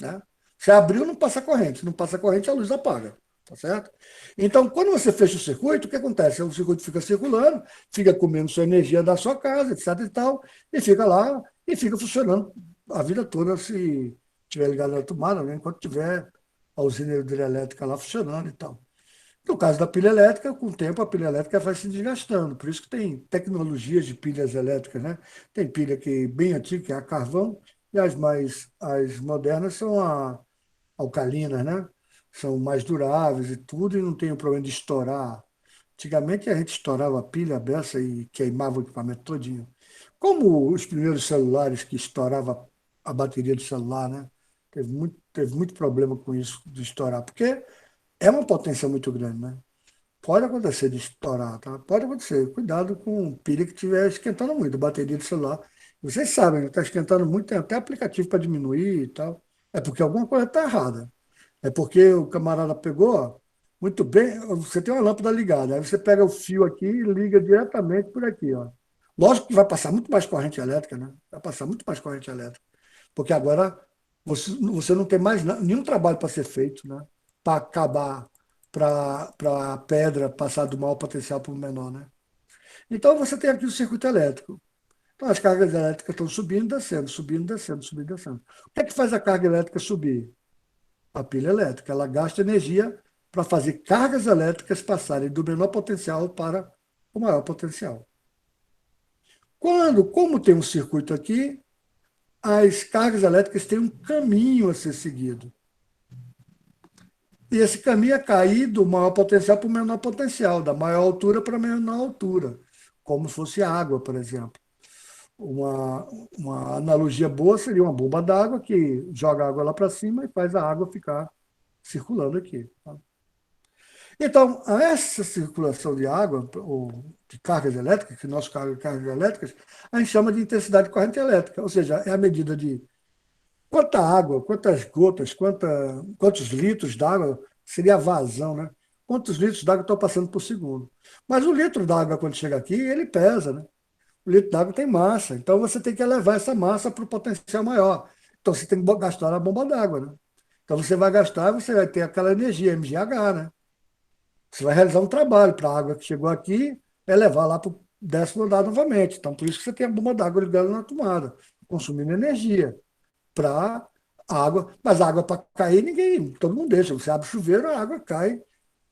né? Você abriu, não passa corrente. Se não passa corrente, a luz apaga. Tá certo? Então, quando você fecha o circuito, o que acontece? O circuito fica circulando, fica comendo sua energia da sua casa, etc e tal, e fica lá e fica funcionando a vida toda se estiver ligado na tomada, né? Enquanto tiver a usina hidrelétrica lá funcionando e tal. No caso da pilha elétrica, com o tempo a pilha elétrica vai se desgastando. Por isso que tem tecnologias de pilhas elétricas, né? Tem pilha que é bem antiga, que é a carvão, e as modernas são alcalinas, né? São mais duráveis e tudo, e não tem o problema de estourar. Antigamente a gente estourava a pilha dessa e queimava o equipamento todinho. Como os primeiros celulares que estourava a bateria do celular, né? Teve muito problema com isso de estourar, porque é uma potência muito grande, né? Pode acontecer de estourar, tá? Pode acontecer. Cuidado com pilha que estiver esquentando muito, bateria do celular. Vocês sabem, está esquentando muito, tem até aplicativo para diminuir e tal. É porque alguma coisa está errada. É porque o camarada pegou, ó, muito bem, você tem uma lâmpada ligada, aí você pega o fio aqui e liga diretamente por aqui, ó. Lógico que vai passar muito mais corrente elétrica, né? Vai passar muito mais corrente elétrica. Porque agora você não tem mais nenhum trabalho para ser feito, né? Para acabar, para a pedra passar do maior potencial para o menor, né? Então você tem aqui o circuito elétrico. Então as cargas elétricas estão subindo, descendo, subindo, descendo, subindo, descendo. O que é que faz a carga elétrica subir? A pilha elétrica. Ela gasta energia para fazer cargas elétricas passarem do menor potencial para o maior potencial. Como tem um circuito aqui, as cargas elétricas têm um caminho a ser seguido. E esse caminho é cair do maior potencial para o menor potencial, da maior altura para a menor altura, como se fosse água, por exemplo. Uma analogia boa seria uma bomba d'água que joga a água lá para cima e faz a água ficar circulando aqui. Tá? Então, essa circulação de água, ou de cargas elétricas, que nós cargas elétricas, a gente chama de intensidade de corrente elétrica, ou seja, é a medida de quanta água, quantas gotas, quantos litros d'água, seria a vazão, né? Quantos litros d'água estão passando por segundo. Mas o litro d'água, quando chega aqui, ele pesa, né? O litro d'água tem massa, então você tem que elevar essa massa para o potencial maior. Então você tem que gastar na bomba d'água, né? Então você vai gastar, você vai ter aquela energia, MGH, né? Você vai realizar um trabalho para a água que chegou aqui, levar lá para o 10º andar novamente. Então, por isso que você tem a bomba d'água ligada na tomada, consumindo energia para água. Mas a água para cair, ninguém, todo mundo deixa. Você abre o chuveiro, a água cai.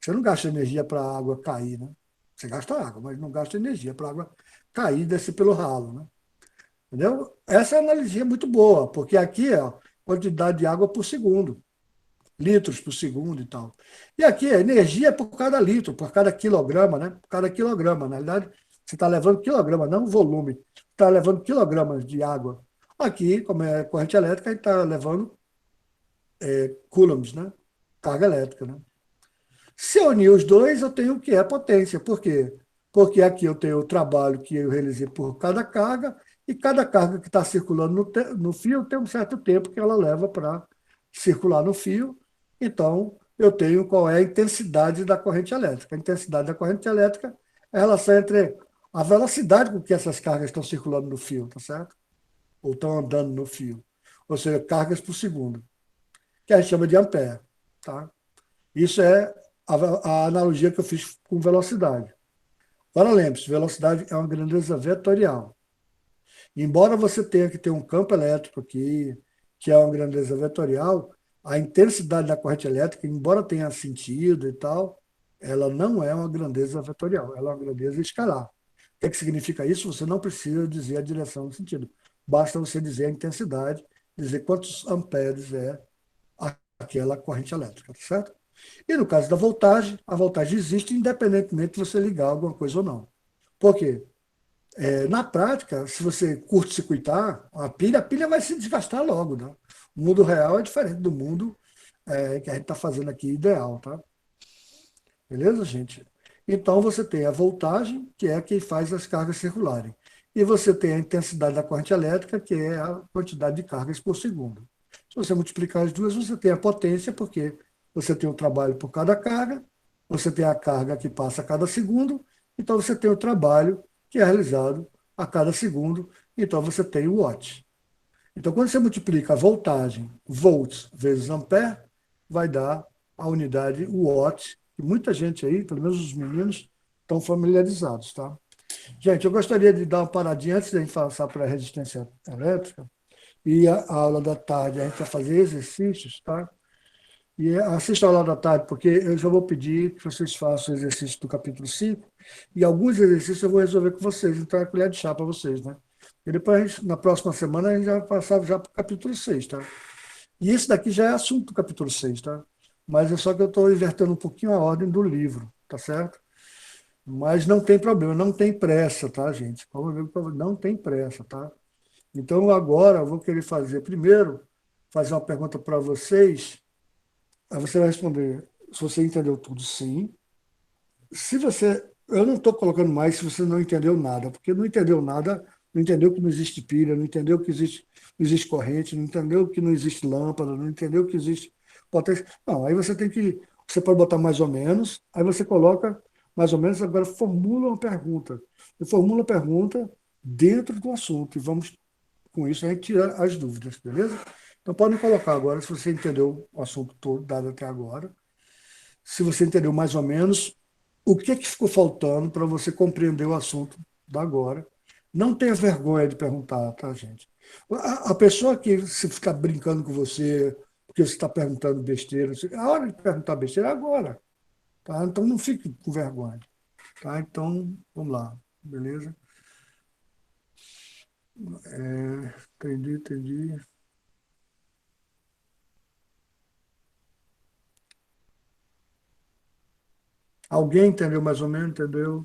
Você não gasta energia para a água cair, né? Você gasta água, mas não gasta energia para a água cair e descer pelo ralo, né? Entendeu? Essa é uma analogia muito boa, porque aqui é a quantidade de água por segundo, litros por segundo e tal. E aqui a energia é por cada litro, por cada quilograma, né? Por cada quilograma. Na realidade, você está levando quilograma, não volume. Está levando quilogramas de água. Aqui, como é corrente elétrica, a gente está levando coulombs, né? Carga elétrica, né? Se eu unir os dois, eu tenho o que é potência. Por quê? Porque aqui eu tenho o trabalho que eu realizei por cada carga, e cada carga que está circulando no fio tem um certo tempo que ela leva para circular no fio. Então, eu tenho qual é a intensidade da corrente elétrica. A intensidade da corrente elétrica é a relação entre a velocidade com que essas cargas estão circulando no fio, tá certo? Ou estão andando no fio. Ou seja, cargas por segundo. que a gente chama de ampere. Tá? Isso é a analogia que eu fiz com velocidade. Agora lembre-se, velocidade é uma grandeza vetorial. Embora você tenha que ter um campo elétrico aqui, que é uma grandeza vetorial, a intensidade da corrente elétrica, embora tenha sentido e tal, ela não é uma grandeza vetorial, ela é uma grandeza escalar. O que significa isso? Você não precisa dizer a direção do sentido. Basta você dizer a intensidade, dizer quantos amperes é aquela corrente elétrica, tá certo? E no caso da voltagem, a voltagem existe independentemente de você ligar alguma coisa ou não. Por quê? Na prática, se você curto-circuitar a pilha vai se desgastar logo. Né? O mundo real é diferente do mundo que a gente está fazendo aqui ideal. Tá? Beleza, gente? Então, você tem a voltagem, que é quem faz as cargas circularem. E você tem a intensidade da corrente elétrica, que é a quantidade de cargas por segundo. Se você multiplicar as duas, você tem a potência, porque você tem o trabalho por cada carga, você tem a carga que passa a cada segundo, então você tem o trabalho que é realizado a cada segundo, então você tem o watt. Então, quando você multiplica a voltagem, volts vezes ampere, vai dar a unidade watt, que muita gente aí, pelo menos os meninos, estão familiarizados, tá? Gente, eu gostaria de dar uma paradinha antes de a gente passar para a resistência elétrica, e a aula da tarde a gente vai fazer exercícios, tá? E assista a aula da tarde, porque eu já vou pedir que vocês façam o exercício do capítulo 5 e alguns exercícios eu vou resolver com vocês, então é colher de chá para vocês, né? E depois, na próxima semana, a gente já vai passar já para o capítulo 6, tá? E esse daqui já é assunto do capítulo 6, tá? Mas é só que eu estou invertendo um pouquinho a ordem do livro, tá certo? Mas não tem problema, não tem pressa, tá, gente? Não tem pressa, tá? Então, agora, eu vou querer fazer, primeiro, fazer uma pergunta para vocês. Aí você vai responder se você entendeu tudo, sim. Se você. Eu não estou colocando mais se você não entendeu nada, porque não entendeu nada, não entendeu que não existe pilha, não entendeu que existe, não existe corrente, não entendeu que não existe lâmpada, não entendeu que existe potência. Não, aí você tem que. Você pode botar mais ou menos, aí você coloca mais ou menos, agora formula uma pergunta. E formula a pergunta dentro do assunto. E vamos, com isso, a gente tira as dúvidas, beleza? Então, podem colocar agora, se você entendeu o assunto todo dado até agora, se você entendeu mais ou menos o que ficou faltando para você compreender o assunto da agora. Não tenha vergonha de perguntar, tá, gente? A pessoa que se ficar brincando com você, porque você está perguntando besteira, a hora de perguntar besteira é agora, tá? Então, não fique com vergonha, tá? Então, vamos lá, beleza? Entendi. Alguém entendeu mais ou menos, entendeu?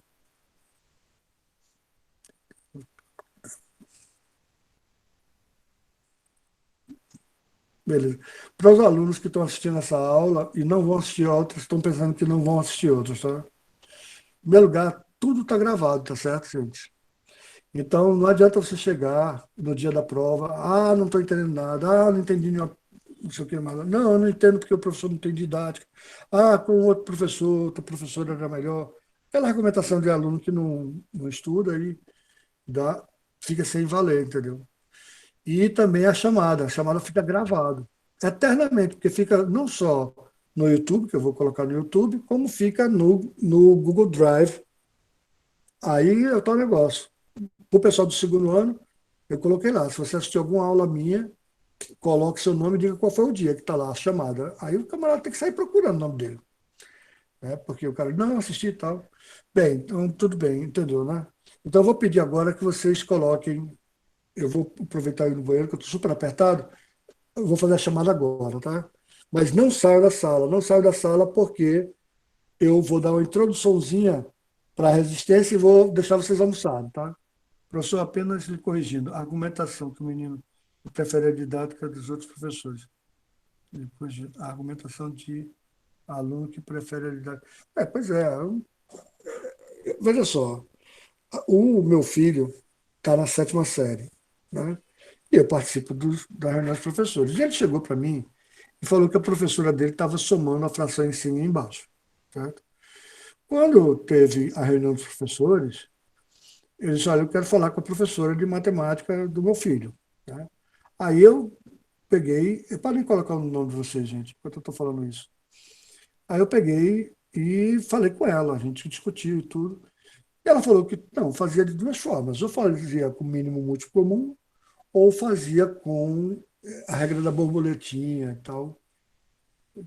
Beleza. Para os alunos que estão assistindo essa aula e não vão assistir outras, estão pensando que não vão assistir outras, tá? Em primeiro lugar, tudo está gravado, tá certo, gente? Então, não adianta você chegar no dia da prova, não estou entendendo nada, não entendi nenhuma, não sei o que mais. Não, eu não entendo porque o professor não tem didática. Com outro professor, outra professora era melhor. Aquela argumentação de aluno que não estuda e dá, fica sem valer, entendeu? E também a chamada fica gravada eternamente, porque fica não só no YouTube, que eu vou colocar no YouTube, como fica no Google Drive. Aí é o tal negócio. Para o pessoal do segundo ano, eu coloquei lá. Se você assistiu alguma aula minha, coloque seu nome e diga qual foi o dia que está lá a chamada. Aí o camarada tem que sair procurando o nome dele. Né? Porque o cara, não, assisti e tal. Bem, então tudo bem, entendeu, né? Então eu vou pedir agora que vocês coloquem. Eu vou aproveitar aí no banheiro, que eu estou super apertado. Eu vou fazer a chamada agora, tá? Mas não saio da sala, não saio da sala porque eu vou dar uma introduçãozinha para a resistência e vou deixar vocês almoçarem, tá? Professor, apenas lhe corrigindo, a argumentação que o menino prefere a didática dos outros professores. A argumentação de aluno que prefere a didática. Pois é, veja só, o meu filho está na sétima série, né? E eu participo da reunião dos professores. E ele chegou para mim e falou que a professora dele estava somando a fração em cima e embaixo. Certo? Quando teve a reunião dos professores, ele disse, olha, eu quero falar com a professora de matemática do meu filho. Né? Aí eu peguei, eu parei de colocar o nome de vocês, gente, enquanto eu estou falando isso. Aí eu peguei e falei com ela, a gente discutiu e tudo. E ela falou que não, fazia de duas formas. Ou fazia com mínimo múltiplo comum, ou fazia com a regra da borboletinha e tal,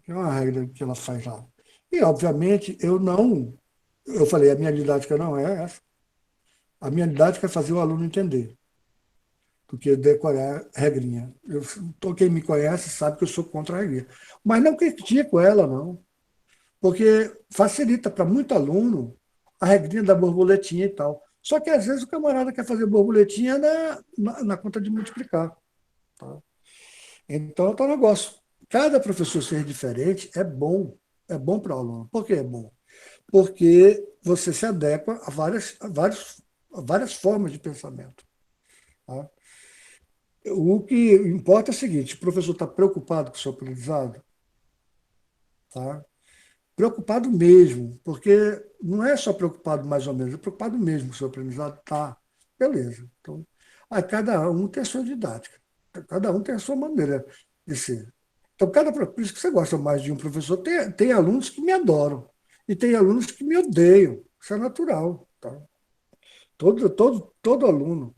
que é uma regra que ela faz lá. E, obviamente, eu não. Eu falei, a minha didática não é essa. A minha didática é fazer o aluno entender, do que decorar regrinha. Quem me conhece sabe que eu sou contra a regrinha. Mas não critico ela, não. Porque facilita para muito aluno a regrinha da borboletinha e tal. Só que às vezes o camarada quer fazer borboletinha na conta de multiplicar. Tá? Então, é um negócio. Cada professor ser diferente é bom para o aluno. Por que é bom? Porque você se adequa a várias formas de pensamento. Tá? O que importa é o seguinte: o professor está preocupado com o seu aprendizado, tá? Preocupado mesmo, porque não é só preocupado mais ou menos, é preocupado mesmo com o seu aprendizado, tá? Beleza. Então, aí cada um tem a sua didática, cada um tem a sua maneira de ser. Então, por isso que você gosta mais de um professor. Tem alunos que me adoram e tem alunos que me odeiam. Isso é natural, tá? Todo aluno.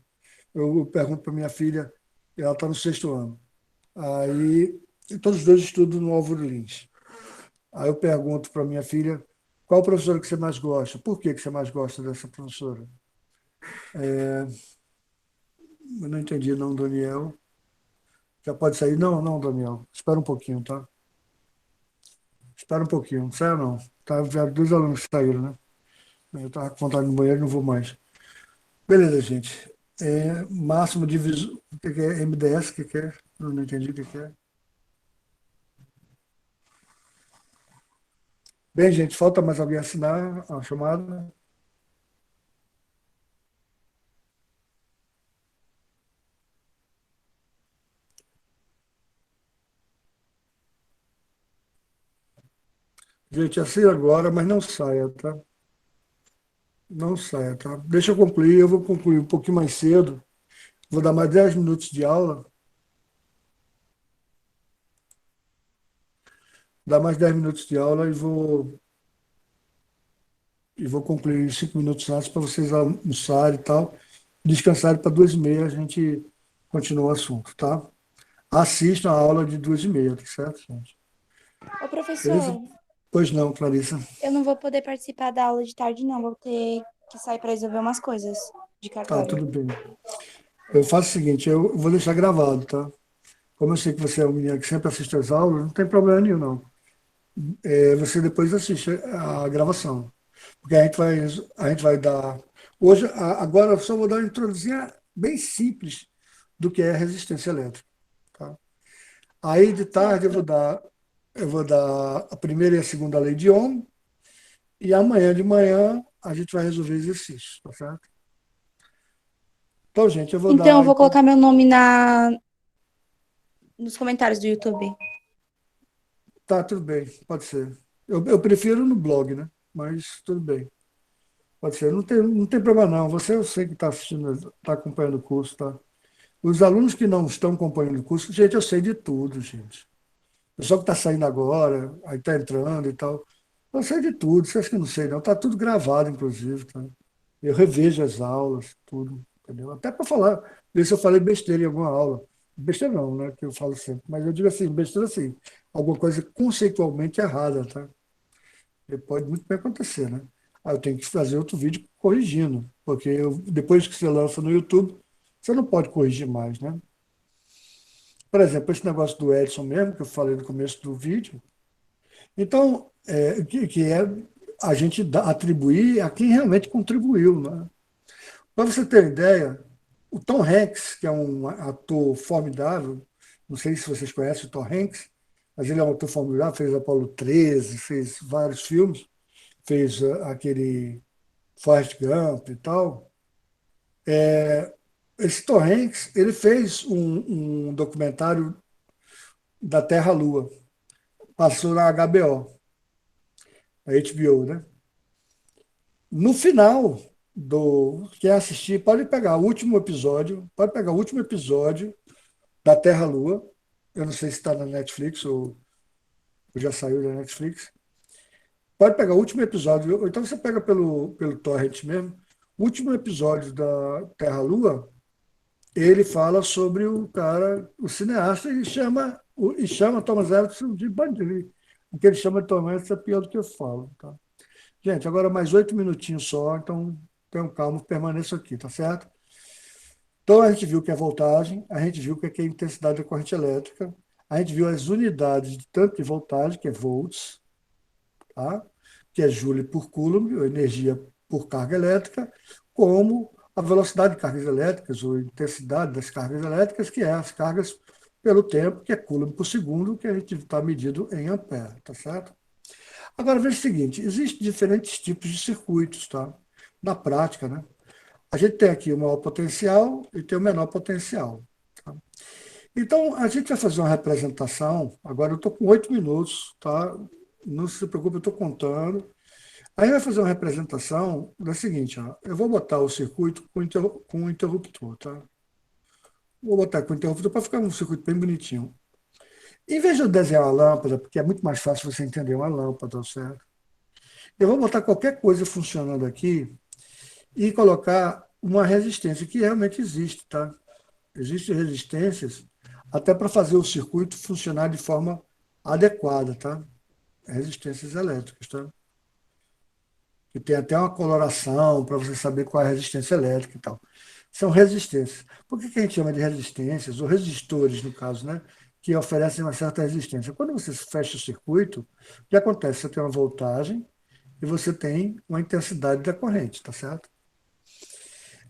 Eu pergunto para minha filha, ela está no sexto ano. Aí, todos os dois estudam no Álvaro Lins. Aí eu pergunto para minha filha, qual professora que você mais gosta? Por que você mais gosta dessa professora? Eu não entendi, não, Daniel. Já pode sair? Não, não, Daniel. Espera um pouquinho, tá? Espera um pouquinho. Não sai não. Tá, já dois alunos que saíram, né? Eu estava com vontade no banheiro, não vou mais. Beleza, gente. Máximo de visu... O que é MDS? O que é? Eu não entendi o que é. Bem, gente, falta mais alguém assinar a chamada? Gente, assina agora, mas não saia, tá? Não saia, tá? Deixa eu concluir, eu vou concluir um pouquinho mais cedo. Vou dar mais 10 minutos de aula, dar mais 10 minutos de aula e vou concluir 5 minutos antes para vocês almoçarem e tal. Descansarem para 2h30, a gente continua o assunto, tá? Assistam a aula de 2h30, tá certo, gente? Ô, Beleza? professor, Pois não, Clarissa. eu não vou poder participar da aula de tarde, não. Vou ter que sair para resolver umas coisas de Tá, cartório. tudo bem. Eu faço o seguinte, eu vou deixar gravado, tá? Como eu sei que você é uma menina que sempre assiste às aulas, não tem problema nenhum, não. Você depois assiste a gravação. Porque a gente vai dar. Hoje, agora eu só vou dar uma introduzir bem simples do que é resistência elétrica. Tá? Aí de tarde Certo. eu vou dar a primeira e a segunda lei de Ohm, e amanhã de manhã a gente vai resolver exercícios, tá certo? Então, gente, eu vou Então, eu dar. vou Então, colocar meu nome nos comentários do YouTube. tá, tudo bem, pode ser. Eu prefiro no blog, né? Mas tudo bem. Pode ser. Não tem problema, não. Você, eu sei que está assistindo, está acompanhando o curso, tá? Os alunos que não estão acompanhando o curso, gente, eu sei de tudo, gente. O pessoal que está saindo agora, aí está entrando e tal. Eu sei de tudo, você acha que eu não sei, não? Está tudo gravado, inclusive, tá? Eu revejo as aulas, tudo, entendeu? Até para falar, ver se eu falei besteira em alguma aula. Besteira não, né? Que eu falo sempre. Mas eu digo assim, besteira assim, alguma coisa conceitualmente errada, tá? E pode muito bem acontecer, né? Aí eu tenho que fazer outro vídeo corrigindo, porque depois que você lança no YouTube, você não pode corrigir mais, né? Por exemplo, esse negócio do Edson mesmo, que eu falei no começo do vídeo. Então, que é a gente atribuir a quem realmente contribuiu, né? Para você ter ideia, o Tom Hanks, que é um ator formidável, não sei se vocês conhecem o Tom Hanks, mas ele é um ator formidável, fez Apollo 13, fez vários filmes, fez aquele Forrest Gump e tal. Esse Tom Hanks, ele fez um documentário da Terra-Lua, passou na HBO, a HBO, né? No final quem assistir, pode pegar o último episódio da Terra-Lua, Eu não sei se está na Netflix ou já saiu da Netflix. Pode pegar o último episódio, ou então você pega pelo Torrent mesmo. O último episódio da Terra-Lua, ele fala sobre o cara, o cineasta, e chama Thomas Edison de bandido. O que ele chama de Thomas Edison é pior do que eu falo. Tá? Gente, agora mais 8 minutinhos só, então tenham calma, permaneçam aqui, tá certo? Então a gente viu o que é voltagem, a gente viu o que é a intensidade da corrente elétrica, a gente viu as unidades de tanto de voltagem, que é volts, tá? Que é Joule por Coulomb, ou energia por carga elétrica, como a velocidade de cargas elétricas, ou intensidade das cargas elétricas, que é as cargas pelo tempo, que é Coulomb por segundo, que a gente está medindo em ampere, tá certo? Agora, veja o seguinte, existem diferentes tipos de circuitos, tá? Na prática, né? A gente tem aqui o maior potencial e tem o menor potencial. Tá? Então, a gente vai fazer uma representação. Agora, eu estou com 8 minutos, tá? Não se preocupe, eu estou contando. Aí vai fazer uma representação da seguinte, ó. Eu vou botar o circuito com um interruptor, tá? Vou botar com o interruptor para ficar um circuito bem bonitinho. Em vez de eu desenhar uma lâmpada, porque é muito mais fácil você entender uma lâmpada, certo? Eu vou botar qualquer coisa funcionando aqui e colocar uma resistência que realmente existe, tá? Existem resistências até para fazer o circuito funcionar de forma adequada, tá? Resistências elétricas, tá? E tem até uma coloração para você saber qual é a resistência elétrica e tal. São resistências. Por que a gente chama de resistências, ou resistores, no caso, né? Que oferecem uma certa resistência. Quando você fecha o circuito, o que acontece? Você tem uma voltagem e você tem uma intensidade da corrente, tá certo?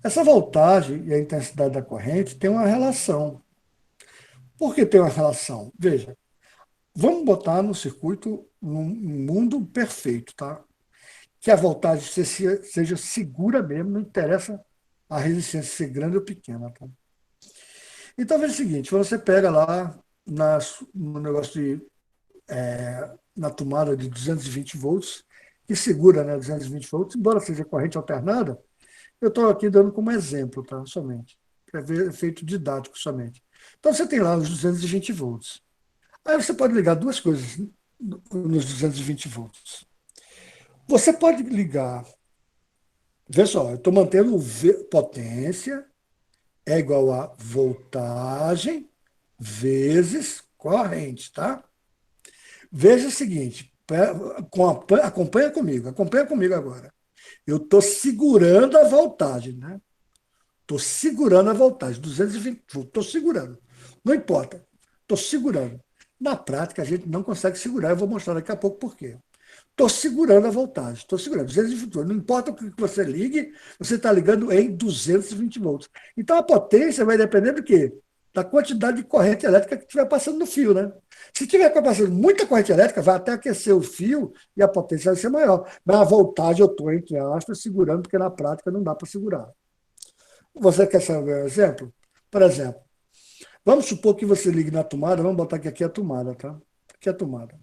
Essa voltagem e a intensidade da corrente tem uma relação. Por que tem uma relação? Veja, vamos botar no circuito num mundo perfeito, tá? Que a voltagem seja segura mesmo, não interessa a resistência ser grande ou pequena, tá? Então, veja o seguinte, você pega lá no negócio na tomada de 220 volts, que segura, né, 220 volts, embora seja corrente alternada, eu estou aqui dando como exemplo, tá? Somente. Para ver efeito didático somente. Então, você tem lá os 220 volts. Aí você pode ligar duas coisas nos 220 volts. Você pode ligar, vê só, eu estou mantendo potência é igual a voltagem vezes corrente, tá? Veja o seguinte, acompanha comigo agora. Eu estou segurando a voltagem, né? Estou segurando a voltagem, 220 volts, estou segurando. Não importa, estou segurando. Na prática, a gente não consegue segurar, eu vou mostrar daqui a pouco por quê. Estou segurando a voltagem, estou segurando 220 volts. Não importa o que você ligue, você está ligando em 220 volts. Então a potência vai depender do quê? Da quantidade de corrente elétrica que estiver passando no fio, né? Se estiver passando muita corrente elétrica, vai até aquecer o fio e a potência vai ser maior. Mas a voltagem eu estou, entre aspas, segurando, porque na prática não dá para segurar. Você quer saber um exemplo? Por exemplo, vamos supor que você ligue na tomada, vamos botar que aqui é a tomada, tá? Aqui é a tomada.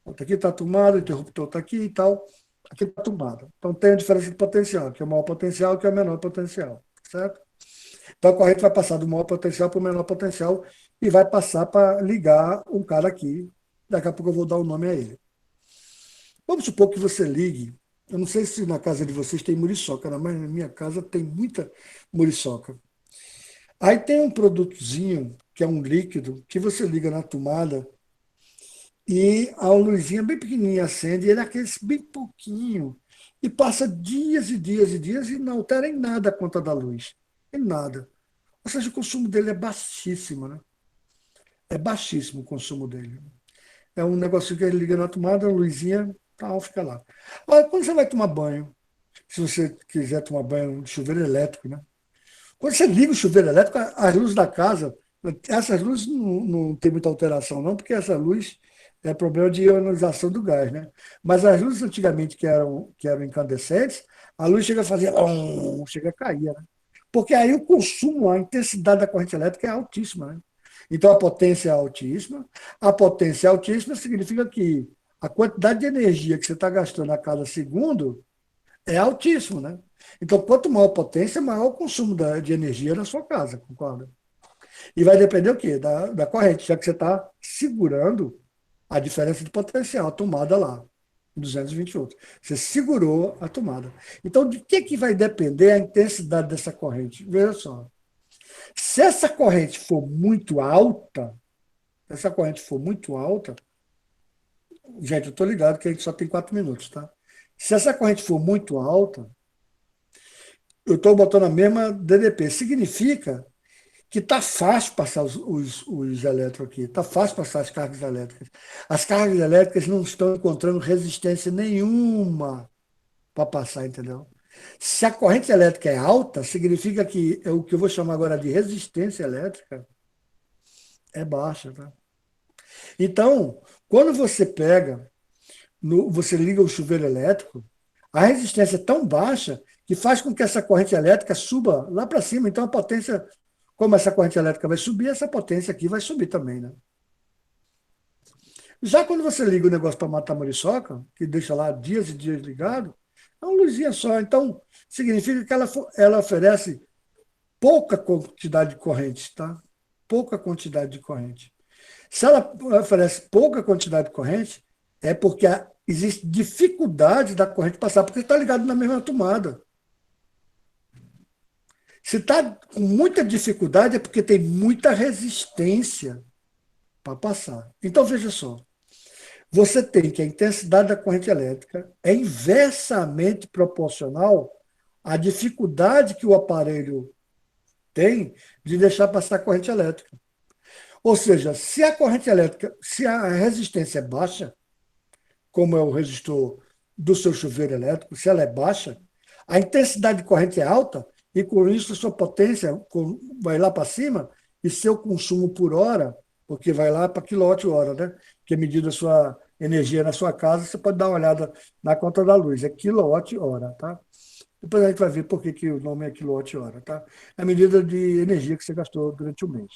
Aqui está a tomada, o interruptor está aqui e tal. Aqui está a tomada. Então tem a diferença de potencial, que é o maior potencial, que é o menor potencial, certo? Então a corrente vai passar do maior potencial para o menor potencial e vai passar para ligar um cara aqui. Daqui a pouco eu vou dar o nome a ele. Vamos supor que você ligue. Eu não sei se na casa de vocês tem muriçoca, né? Mas na minha casa tem muita muriçoca. Aí tem um produtozinho, que é um líquido, que você liga na tomada e a luzinha bem pequenininha acende, e ele aquece bem pouquinho. E passa dias e dias e dias e não altera em nada a conta da luz. Em nada. Ou seja, o consumo dele é baixíssimo, né? É baixíssimo o consumo dele. É um negocinho que ele liga na tomada, a luzinha, tal, fica lá. Agora, quando você vai tomar banho, se você quiser tomar banho de chuveiro elétrico, né? Quando você liga o chuveiro elétrico, as luzes da casa, essas luzes não tem muita alteração, não, porque essa luz é problema de ionização do gás, né? Mas as luzes antigamente que eram incandescentes, a luz chega a fazer, chega a cair, né? Porque aí o consumo, a intensidade da corrente elétrica é altíssima, né? Então a potência é altíssima. A potência altíssima significa que a quantidade de energia que você está gastando a cada segundo é altíssimo, né? Então, quanto maior a potência, maior o consumo de energia na sua casa, concorda? E vai depender o quê? Da corrente, já que você está segurando a diferença de potencial, a tomada lá, 220 volts. Você segurou a tomada. Então, de que vai depender a intensidade dessa corrente? Veja só. Se essa corrente for muito alta, se essa corrente for muito alta, gente, eu estou ligado que a gente só tem 4 minutos, tá? Se essa corrente for muito alta, eu estou botando a mesma DDP. Significa que está fácil passar os elétrons aqui, está fácil passar as cargas elétricas. As cargas elétricas não estão encontrando resistência nenhuma para passar, entendeu? Se a corrente elétrica é alta, significa que o que eu vou chamar agora de resistência elétrica é baixa, tá? Então, quando você pega, você liga o chuveiro elétrico, a resistência é tão baixa que faz com que essa corrente elétrica suba lá para cima. Então, a potência, como essa corrente elétrica vai subir, essa potência aqui vai subir também, né? Já quando você liga o negócio para matar muriçoca, que deixa lá dias e dias ligado, é uma luzinha só. Então, significa que ela oferece pouca quantidade de corrente, tá? Pouca quantidade de corrente. Se ela oferece pouca quantidade de corrente, é porque existe dificuldade da corrente passar, porque está ligado na mesma tomada. Se está com muita dificuldade, é porque tem muita resistência para passar. Então, veja só. Você tem que a intensidade da corrente elétrica é inversamente proporcional à dificuldade que o aparelho tem de deixar passar a corrente elétrica. Ou seja, se a corrente elétrica, se a resistência é baixa, como é o resistor do seu chuveiro elétrico, se ela é baixa, a intensidade de corrente é alta e com isso a sua potência vai lá para cima e seu consumo por hora, porque vai lá para quilowatt-hora, né? Que é medida a sua energia na sua casa, você pode dar uma olhada na conta da luz, é quilowatt-hora, tá? Depois a gente vai ver por que o nome é quilowatt-hora, tá? É a medida de energia que você gastou durante o mês.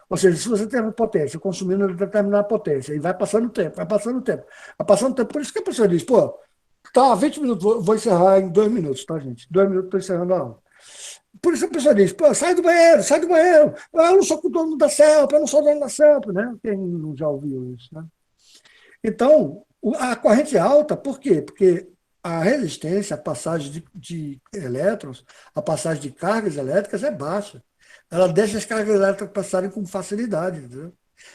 Ou seja, se você tem uma potência, consumindo determinada potência, e vai passando o tempo, vai passando o tempo, vai passando o tempo. Por isso que a pessoa diz, pô, tá, 20 minutos, vou encerrar em 2 minutos, tá, gente? 2 minutos estou encerrando a aula. Por isso a pessoa diz, pô, sai do banheiro, sai do banheiro. Ah, eu não sou o dono da CELP, eu não sou dono da CELP, né? Quem já ouviu isso, né? Então, a corrente é alta, por quê? Porque a resistência, a passagem de elétrons, a passagem de cargas elétricas é baixa. Ela deixa as cargas elétricas passarem com facilidade, entendeu?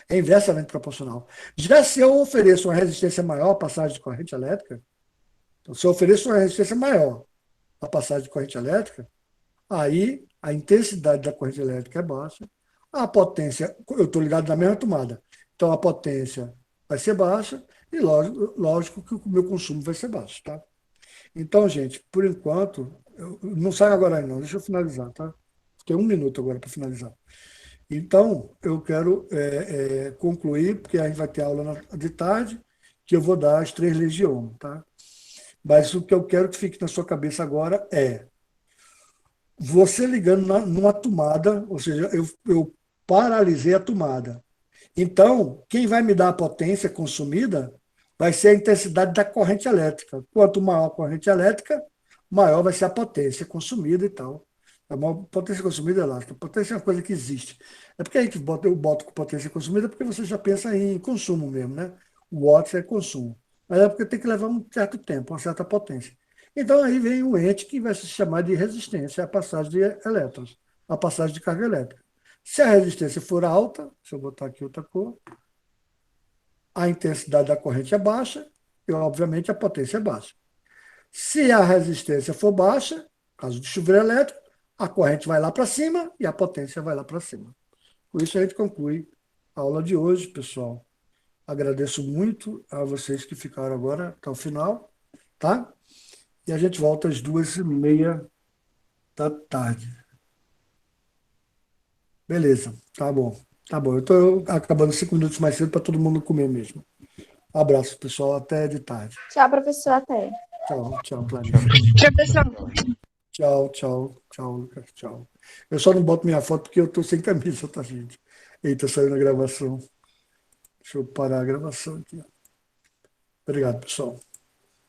É inversamente proporcional. Já se eu ofereço uma resistência maior à passagem de corrente elétrica, então, se eu ofereço uma resistência maior à passagem de corrente elétrica, aí a intensidade da corrente elétrica é baixa, a potência, eu estou ligado na mesma tomada, então a potência vai ser baixa e lógico que o meu consumo vai ser baixo, tá? Então, gente, por enquanto, não sai agora ainda, não, deixa eu finalizar, tá? Tem 1 minuto agora para finalizar. Então, eu quero concluir, porque a gente vai ter aula de tarde, que eu vou dar as 3 leis de Ohm, tá? Mas o que eu quero que fique na sua cabeça agora é você ligando numa tomada, ou seja, eu paralisei a tomada. Então, quem vai me dar a potência consumida vai ser a intensidade da corrente elétrica. Quanto maior a corrente elétrica, maior vai ser a potência consumida e tal. A maior potência consumida é elástica. Potência é uma coisa que existe. É porque a gente eu boto com potência consumida porque você já pensa em consumo mesmo, né? O watts é consumo. Mas é porque tem que levar um certo tempo, uma certa potência. Então aí vem um ente que vai se chamar de resistência à passagem de elétrons, à passagem de carga elétrica. Se a resistência for alta, se eu botar aqui outra cor, a intensidade da corrente é baixa e, obviamente, a potência é baixa. Se a resistência for baixa, caso de chuveiro elétrico, a corrente vai lá para cima e a potência vai lá para cima. Com isso, a gente conclui a aula de hoje, pessoal. Agradeço muito a vocês que ficaram agora até o final, tá? E a gente volta às 2h30 da tarde. Beleza, tá bom. Tá bom, eu estou acabando 5 minutos mais cedo para todo mundo comer mesmo. Abraço, pessoal. Até de tarde. Tchau, professor, até. Tchau, tchau, Clarice. Professor, Tchau, tchau, tchau, Lucas. Tchau. Eu só não boto minha foto porque eu estou sem camisa, tá, gente? Eita, saiu na gravação. Deixa eu parar a gravação aqui. Obrigado, pessoal.